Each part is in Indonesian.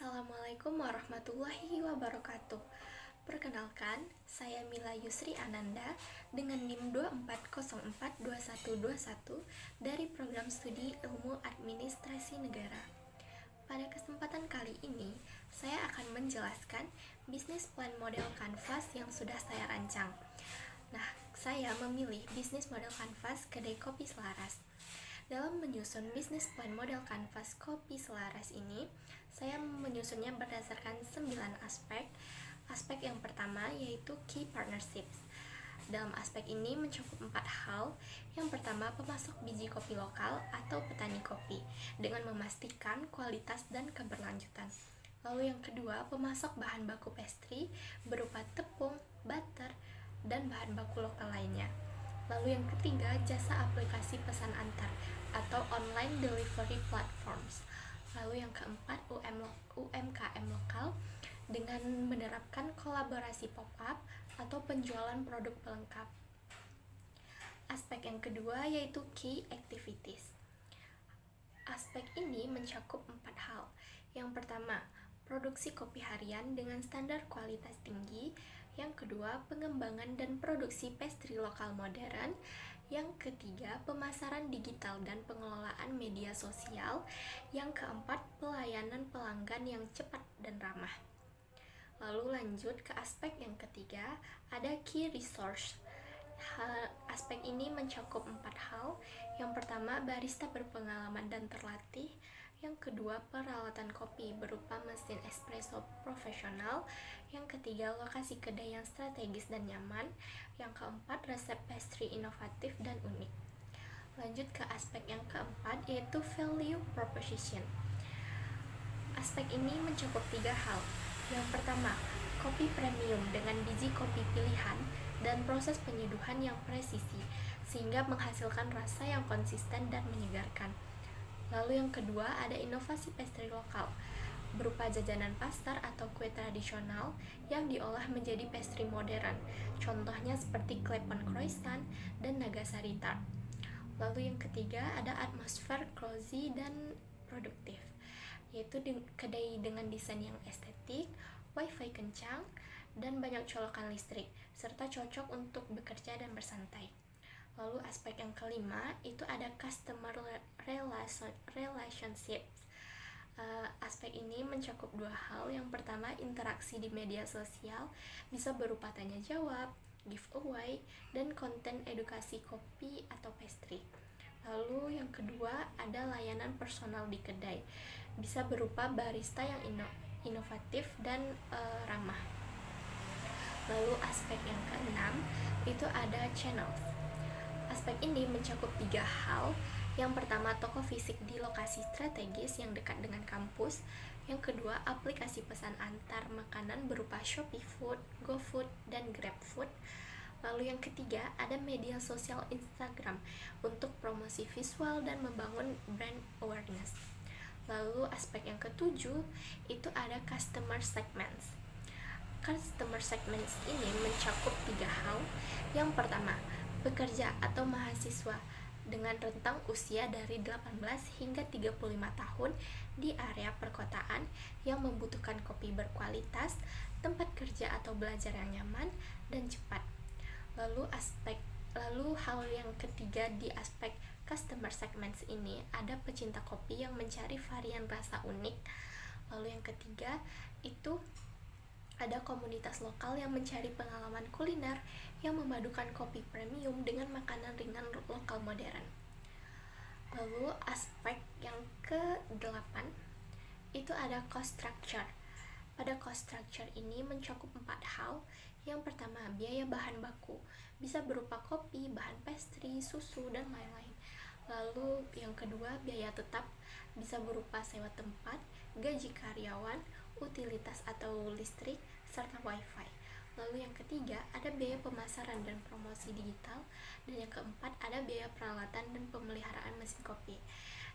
Assalamualaikum warahmatullahi wabarakatuh. Perkenalkan, saya Mila Yusri Ananda dengan NIM 24042121 dari Program Studi Ilmu Administrasi Negara. Pada kesempatan kali ini, saya akan menjelaskan bisnis plan model Canvas yang sudah saya rancang. Nah, saya memilih bisnis model Canvas kedai kopi Selaras. Dalam menyusun bisnis plan model Canvas Kopi Selaras ini, saya menyusunnya berdasarkan 9 aspek. Aspek yang pertama yaitu Key Partnerships. Dalam aspek ini mencakup 4 hal. Yang pertama, pemasok biji kopi lokal atau petani kopi dengan memastikan kualitas dan keberlanjutan. Lalu yang kedua, pemasok bahan baku pastry berupa tepung, butter, dan bahan baku lokal lainnya. Lalu yang ketiga, jasa aplikasi pesan antar atau online delivery platforms. Lalu yang keempat, UMKM lokal dengan menerapkan kolaborasi pop-up atau penjualan produk pelengkap. Aspek yang kedua yaitu key activities. Aspek ini mencakup 4 hal. Yang pertama, produksi kopi harian dengan standar kualitas tinggi. Yang kedua, pengembangan dan produksi pastry lokal modern. Yang ketiga, pemasaran digital dan pengelolaan media sosial. Yang keempat, pelayanan pelanggan yang cepat dan ramah. Lalu lanjut ke aspek yang ketiga, ada key resource. Aspek ini mencakup 4 hal. Yang pertama, barista berpengalaman dan terlatih. Yang kedua, peralatan kopi berupa mesin espresso profesional. Yang ketiga, lokasi kedai yang strategis dan nyaman. Yang keempat, resep pastry inovatif dan unik. Lanjut ke aspek yang keempat, yaitu value proposition. Aspek ini mencakup 3 hal. Yang pertama, kopi premium dengan biji kopi pilihan dan proses penyeduhan yang presisi, sehingga menghasilkan rasa yang konsisten dan menyegarkan. Lalu yang kedua, ada inovasi pastry lokal berupa jajanan pasar atau kue tradisional yang diolah menjadi pastry modern. Contohnya seperti Klepon croissant dan Nagasari tart. Lalu yang ketiga, ada atmosfer cozy dan produktif, yaitu kedai dengan desain yang estetik, wifi kencang, dan banyak colokan listrik, serta cocok untuk bekerja dan bersantai. Lalu aspek yang kelima itu ada customer relationships. Aspek ini mencakup 2 hal. Yang pertama, interaksi di media sosial bisa berupa tanya jawab, giveaway, dan konten edukasi kopi atau pastry. Lalu yang kedua, ada layanan personal di kedai, bisa berupa barista yang inovatif dan ramah. Lalu aspek yang keenam itu ada channels. Aspek ini mencakup 3 hal. Yang pertama, toko fisik di lokasi strategis yang dekat dengan kampus. Yang kedua, aplikasi pesan antar makanan berupa Shopee Food, GoFood, dan GrabFood. Lalu yang ketiga, ada media sosial Instagram untuk promosi visual dan membangun brand awareness. Lalu aspek yang ketujuh itu ada customer segments. Customer segments ini mencakup 3 hal. Yang pertama, pekerja atau mahasiswa dengan rentang usia dari 18 hingga 35 tahun di area perkotaan yang membutuhkan kopi berkualitas, tempat kerja atau belajar yang nyaman dan cepat. Lalu hal yang ketiga di aspek customer segments ini ada pecinta kopi yang mencari varian rasa unik. Lalu yang ketiga itu ada komunitas lokal yang mencari pengalaman kuliner yang memadukan kopi premium dengan makanan ringan lokal modern. Lalu aspek yang ke-8 itu ada cost structure. Pada cost structure ini mencakup 4 hal. Yang pertama, biaya bahan baku, bisa berupa kopi, bahan pastry, susu, dan lain-lain. Lalu yang kedua, biaya tetap, bisa berupa sewa tempat, gaji karyawan, utilitas atau listrik, serta wifi. Lalu yang ketiga, ada biaya pemasaran dan promosi digital. Dan yang keempat, ada biaya peralatan dan pemeliharaan mesin kopi.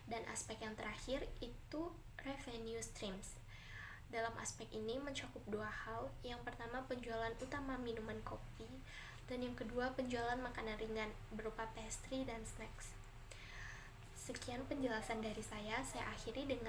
Dan aspek yang terakhir itu revenue streams. Dalam aspek ini mencakup 2 hal. Yang pertama, penjualan utama minuman kopi, dan yang kedua, penjualan makanan ringan berupa pastry dan snacks. Sekian penjelasan dari saya akhiri dengan